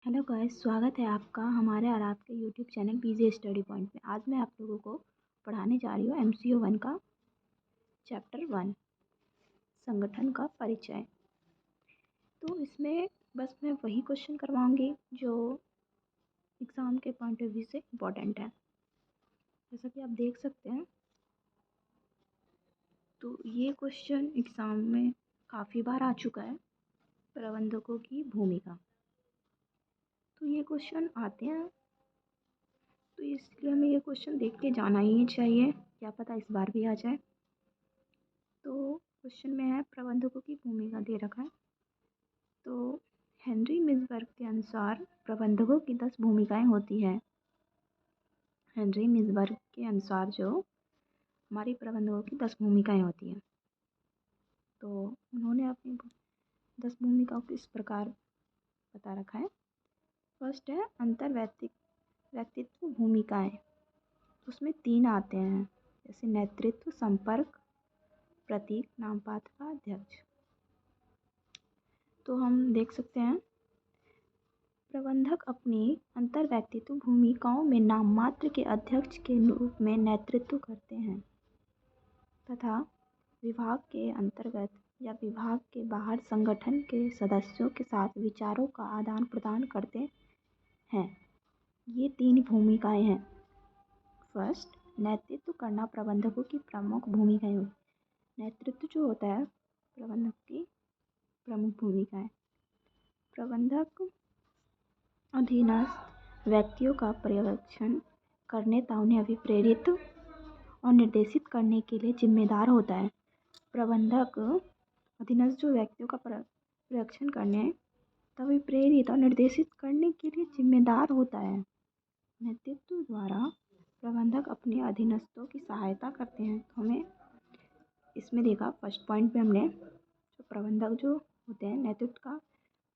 Hello guys, स्वागत है आपका हमारे और आपके YouTube channel PG study point में। आज मैं आप लोगों को पढ़ाने जा रही हूँ MCO 1 का चैप्टर 1 संगठन का परिचय। तो इसमें बस मैं वही क्वेश्चन करवाऊँगी जो एग्ज़ाम के पॉइंट ऑफ व्यू से इम्पोर्टेंट है। जैसा कि आप देख सकते हैं, तो ये क्वेश्चन एग्ज़ाम में काफ़ी बार आ चुका है। प्रबंधकों की भूमिका, तो ये क्वेश्चन आते हैं, तो इसलिए हमें ये क्वेश्चन देख के जाना ही चाहिए। क्या पता इस बार भी आ जाए। तो क्वेश्चन में है, प्रबंधकों की भूमिका दे रखा है। तो हेनरी मिसबर्ग के अनुसार प्रबंधकों की 10 भूमिकाएं होती है। हेनरी मिसबर्ग के अनुसार जो हमारी प्रबंधकों की 10 भूमिकाएं होती हैं, तो उन्होंने अपनी 10 भूमिकाओं को इस प्रकार बता रखा है। फर्स्ट है व्यक्तित्व भूमिकाएं। उसमें 3 आते हैं, जैसे नेतृत्व, संपर्क, प्रतीक, नामपात्र का अध्यक्ष। तो हम देख सकते हैं, प्रबंधक अपनी अंतर्व्यक्तित्व भूमिकाओं में नाम मात्र के अध्यक्ष के रूप में नेतृत्व करते हैं तथा विभाग के अंतर्गत या विभाग के बाहर संगठन के सदस्यों के साथ विचारों का आदान प्रदान करते हैं। ये 3 भूमिकाएं हैं। फर्स्ट, नेतृत्व करना प्रबंधकों की प्रमुख भूमिकाएं होती। नेतृत्व जो होता है प्रबंधक की प्रमुख भूमिका है। प्रबंधक अधीनस्थ व्यक्तियों का पर्यवेक्षण करने तथा उन्हें अभिप्रेरित और निर्देशित करने के लिए जिम्मेदार होता है। प्रबंधक अधीनस्थ जो व्यक्तियों का पर्यवेक्षण करने तथा अभिप्रेरित और निर्देशित करने के लिए जिम्मेदार होता है। नेतृत्व द्वारा प्रबंधक अपने अधीनस्थों की सहायता करते हैं। तो हमें इसमें देखा, फर्स्ट पॉइंट पे हमने जो प्रबंधक जो होते हैं, नेतृत्व का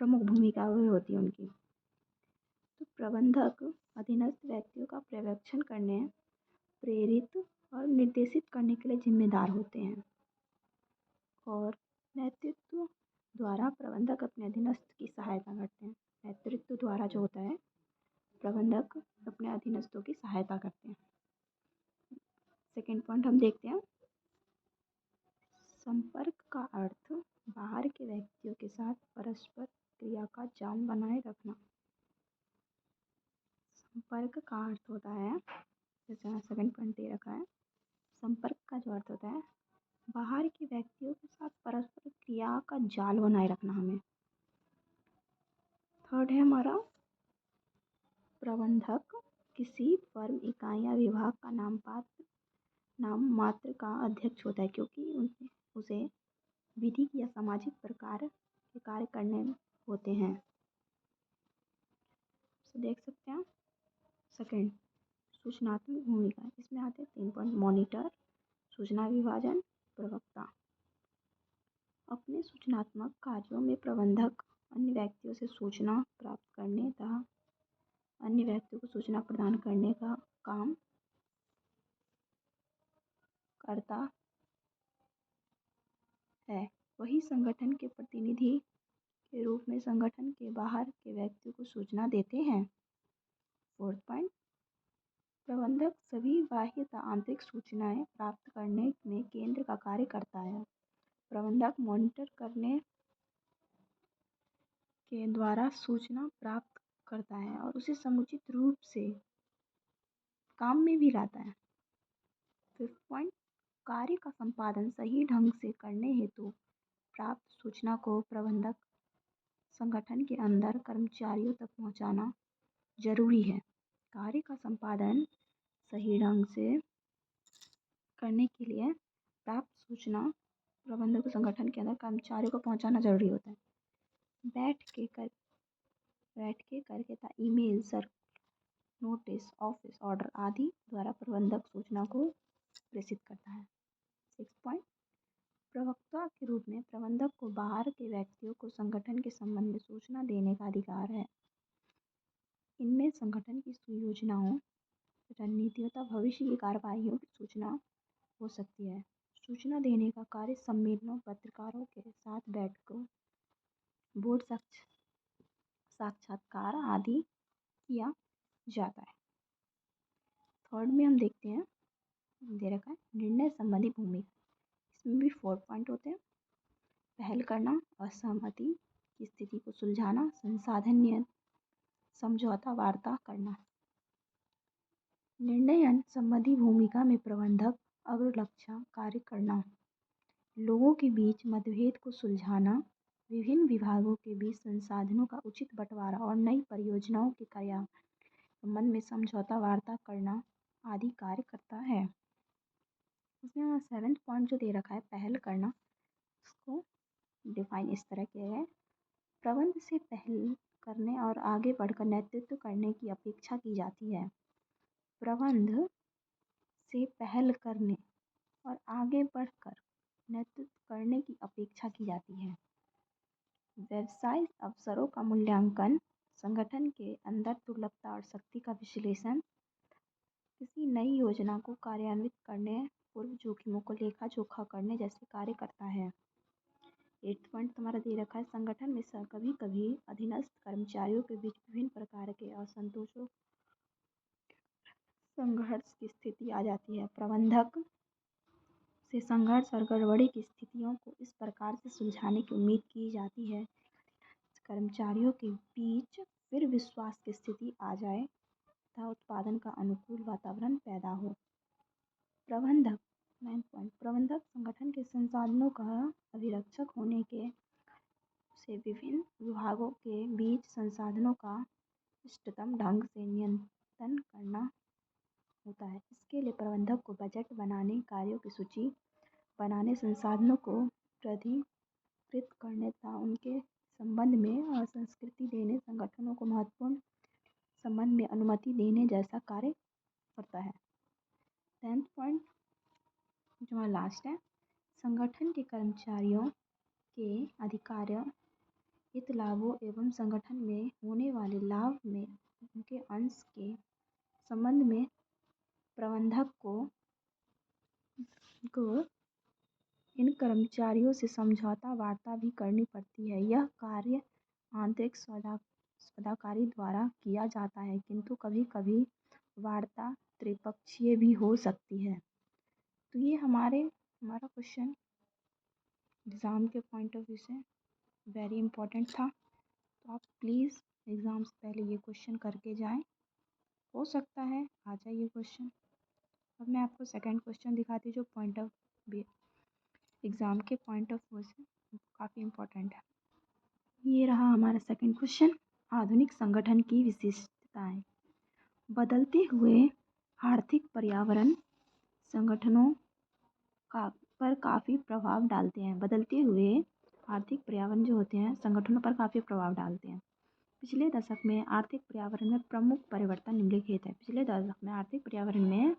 प्रमुख भूमिका होती है उनकी। तो प्रबंधक अधीनस्थ व्यक्तियों का पर्यवेक्षण करने, प्रेरित और निर्देशित करने के लिए जिम्मेदार होते हैं। और नेतृत्व द्वारा प्रबंधक अपने अधीनस्थ की सहायता करते हैं। नेतृत्व द्वारा जो होता है, प्रबंधक अपने अधीनस्थों की सहायता करते हैं। सेकेंड पॉइंट हम देखते हैं, संपर्क का अर्थ बाहर के व्यक्तियों के साथ परस्पर क्रिया का जाल बनाए रखना। संपर्क का अर्थ होता है, जैसे यहाँ सेकेंड पॉइंट दे रखा है, संपर्क का जो अर्थ होता है बाहर के व्यक्तियों के साथ परस्पर क्रिया का जाल बनाए रखना हमें। थर्ड है हमारा, प्रबंधक किसी फर्म, इकाई या विभाग का नाम मात्र का अध्यक्ष होता है, क्योंकि उसे विधिक या सामाजिक प्रकार के कार्य करने होते हैं। तो देख सकते हैं, सेकेंड, सूचनात्मक भूमिका। इसमें आते हैं 3 पॉइंट, मॉनिटर, सूचना विभाजन, प्रवक्ता। अपने सूचनात्मक कार्यों में प्रबंधक अन्य व्यक्तियों से सूचना प्राप्त करने तथा अन्य व्यक्तियों को सूचना प्रदान करने का काम करता है। वही संगठन के प्रतिनिधि के रूप में संगठन के बाहर के व्यक्तियों को सूचना देते हैं। फोर्थ पॉइंट, प्रबंधक सभी बाह्य तथा आंतरिक सूचनाएं प्राप्त करने में केंद्र का कार्य करता है। प्रबंधक मॉनिटर करने के द्वारा सूचना प्राप्त करता है और उसे समुचित रूप से काम में भी लाता है। फिफ्थ पॉइंट, कार्य का संपादन सही ढंग से करने हेतु प्राप्त सूचना को प्रबंधक संगठन के अंदर कर्मचारियों तक पहुंचाना जरूरी है। कार्य का संपादन सही ढंग से करने के लिए प्राप्त सूचना प्रबंधक को संगठन के अंदर कर्मचारियों को पहुंचाना जरूरी होता है। बैठ के करके था email, sir, notice, office order आदि द्वारा प्रबंधक सूचना को प्रेषित करता है। 6 पॉइंट, प्रवक्ता के रूप में प्रबंधक को बाहर के व्यक्तियों को संगठन के संबंध में सूचना देने का अधिकार है। इनमें संगठन की सुयोजनाओं, रणनीतियों तथा भविष्य की कार्रवाइयों की सूचना हो सकती है। सूचना देने का कार्य सम्मेलनों, पत्रकारों के साथ बैठकों, बोर्ड साक्षात्कार आदि किया जाता है। थर्ड में हम देखते हैं, दे रखा है निर्णय संबंधी भूमिका। इसमें भी 4 पॉइंट होते हैं। पहल करना, असहमति की स्थिति को सुलझाना, संसाधन नियंत्रण, समझौता वार्ता करना। निर्णय संबंधी भूमिका में प्रबंधक अग्रलक्ष्य कार्य करना, लोगों के बीच मतभेद को सुलझाना, विभिन्न विभागों के बीच संसाधनों का उचित बंटवारा और नई परियोजनाओं के कार्यान्वयन संबंध में समझौता वार्ता करना आदि कार्य करता है। इसमें 7th पॉइंट जो दे रखा है पहल करना, उसको डिफाइन इस तरह किया है, प्रबंध से पहल करने और आगे बढ़कर नेतृत्व करने की अपेक्षा की जाती है। प्रबंध से पहल करने और आगे बढ़कर नेतृत्व करने की अपेक्षा की जाती है। व्यवसाय अवसरों का मूल्यांकन, संगठन के अंदर दुर्लभता और शक्ति का विश्लेषण, किसी नई योजना को कार्यान्वित करने, पूर्व जोखिमों को लेखा जोखा करने जैसे कार्य करता है। 8th पॉइंट तुम्हारा दे रखा है, संगठन में कभी कभी अधीनस्थ कर्मचारियों के बीच विभिन्न प्रकार के असंतोषों, संघर्ष की स्थिति आ जाती है। प्रबंधक से संघर्ष और गड़बड़ी की स्थितियों को इस प्रकार से सुलझाने की उम्मीद की जाती है, कर्मचारियों के बीच फिर विश्वास की स्थिति आ जाए तथा उत्पादन का अनुकूल वातावरण पैदा हो। प्रबंधक 9th पॉइंट, प्रबंधक संगठन के संसाधनों का अभिरक्षक होने के से विभिन्न विभागों के बीच संसाधनों का इष्टतम ढंग से नियंत्रण करना होता है। इसके लिए प्रबंधक को बजट बनाने, कार्यों की सूची बनाने, संसाधनों को प्राधिकृत करने तथा उनके संबंध में संस्कृति देने, संगठनों को महत्वपूर्ण संबंध में अनुमति देने जैसा कार्य करता है। 10th पॉइंट जो हमारा लास्ट है, संगठन के कर्मचारियों के अधिकारों, हित लाभों एवं संगठन में होने वाले लाभ में उनके अंश के संबंध में प्रबंधक को इन कर्मचारियों से समझौता वार्ता भी करनी पड़ती है। यह कार्य आंतरिक सौदाकारी द्वारा किया जाता है, किंतु कभी कभी वार्ता त्रिपक्षीय भी हो सकती है। तो ये हमारा क्वेश्चन एग्ज़ाम के पॉइंट ऑफ व्यू से वेरी इम्पोर्टेंट था। तो आप प्लीज़ एग्ज़ाम से पहले ये क्वेश्चन करके जाएं, हो सकता है आ जाए ये क्वेश्चन। अब मैं आपको सेकंड क्वेश्चन दिखाती हूँ जो पॉइंट ऑफ व्यू एग्ज़ाम के पॉइंट ऑफ व्यू से काफ़ी इम्पोर्टेंट है। ये रहा हमारा सेकंड क्वेश्चन, आधुनिक संगठन की विशेषताएं। बदलते हुए आर्थिक पर्यावरण संगठनों पर काफ़ी प्रभाव डालते हैं। बदलते हुए आर्थिक पर्यावरण जो होते हैं संगठनों पर काफ़ी प्रभाव डालते हैं। पिछले दशक में आर्थिक पर्यावरण में प्रमुख परिवर्तन निम्नलिखित है। पिछले दशक में आर्थिक पर्यावरण में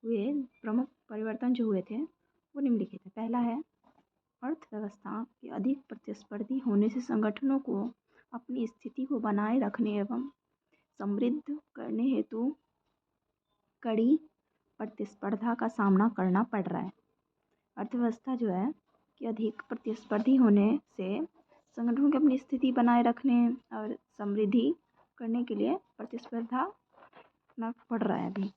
हुए प्रमुख परिवर्तन जो हुए थे वो निम्नलिखित है। पहला है, अर्थव्यवस्था के अधिक प्रतिस्पर्धी होने से संगठनों को अपनी स्थिति को बनाए रखने एवं समृद्ध करने हेतु कड़ी प्रतिस्पर्धा का सामना करना पड़ रहा है। अर्थव्यवस्था जो है कि अधिक प्रतिस्पर्धी होने से संगठनों की अपनी स्थिति बनाए रखने और समृद्धि करने के लिए प्रतिस्पर्धा करना पड़ रहा है अभी।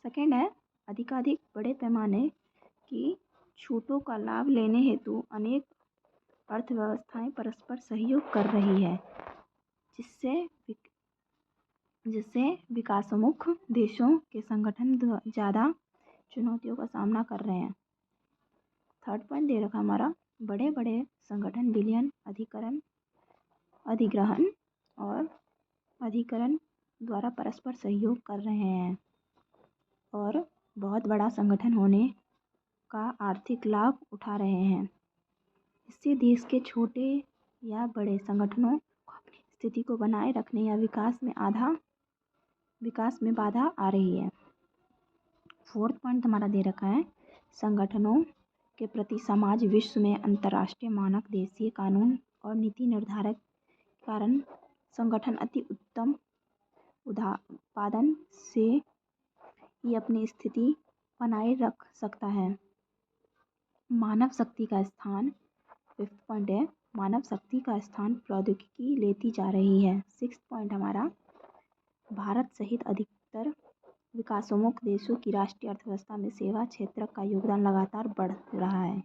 सेकेंड है, अधिकाधिक बड़े पैमाने की छूटों का लाभ लेने हेतु अनेक अर्थव्यवस्थाएं परस्पर सहयोग कर रही है, जिससे विकासोन्मुख देशों के संगठन ज़्यादा चुनौतियों का सामना कर रहे हैं। थर्ड पॉइंट दे रखा हमारा, बड़े बड़े संगठन विलयन, अधिग्रहण और अधिकरण द्वारा परस्पर सहयोग कर रहे हैं और बहुत बड़ा संगठन होने का आर्थिक लाभ उठा रहे हैं। इससे देश के छोटे या बड़े संगठनों को अपनी स्थिति को बनाए रखने या विकास में बाधा आ रही है। फोर्थ पॉइंट हमारा दे रखा है, संगठनों के प्रति समाज विश्व में अंतर्राष्ट्रीय मानक, देशीय कानून और नीति निर्धारक के कारण संगठन अति उत्तम उत्पादन से ही अपनी स्थिति बनाए रख सकता है। मानव शक्ति का स्थान 5th पॉइंट है, मानव शक्ति का स्थान प्रौद्योगिकी लेती जा रही है। 6 पॉइंट हमारा, भारत सहित अधिकतर विकासोन्मुख देशों की राष्ट्रीय अर्थव्यवस्था में सेवा क्षेत्र का योगदान लगातार बढ़ रहा है।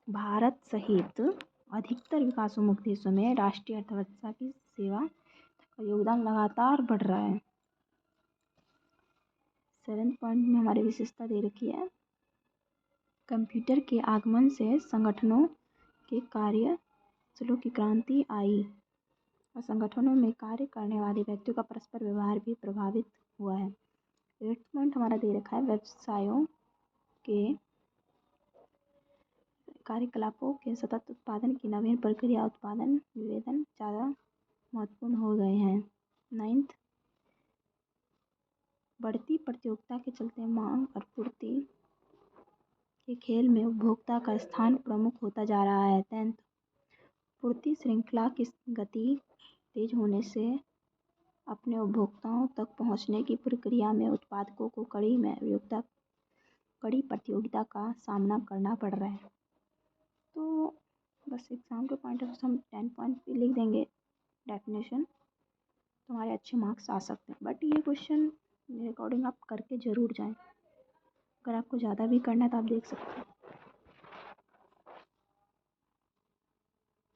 भारत सहित अधिकतर विकासोन्मुख देशों में राष्ट्रीय अर्थव्यवस्था की सेवा का योगदान लगातार बढ़ रहा है। 7 पॉइंट में हमारी विशेषता दे रखी है, कंप्यूटर के आगमन से संगठनों के कार्य स्थलों की क्रांति आई और संगठनों में कार्य करने वाले व्यक्तियों का परस्पर व्यवहार भी प्रभावित हुआ है। 8 पॉइंट हमारा दे रखा है, व्यवसायों के कार्यकलापों के सतत उत्पादन की नवीन प्रक्रिया उत्पादन निवेदन ज़्यादा महत्वपूर्ण हो गए हैं। 9, बढ़ती प्रतियोगिता के चलते मांग और पूर्ति के खेल में उपभोक्ता का स्थान प्रमुख होता जा रहा है। 10, पूर्ति श्रृंखला की गति तेज होने से अपने उपभोक्ताओं तक पहुंचने की प्रक्रिया में उत्पादकों को कड़ी प्रतियोगिता का सामना करना पड़ रहा है। तो बस एग्ज़ाम के पॉइंट ऑफ व्यू से हम 10 पॉइंट पे लिख देंगे डेफिनेशन, तो हमारे अच्छे मार्क्स आ सकते हैं। बट ये क्वेश्चन मेरे अकॉर्डिंग आप करके ज़रूर जाएं। अगर आपको ज़्यादा भी करना है तो आप देख सकते हैं।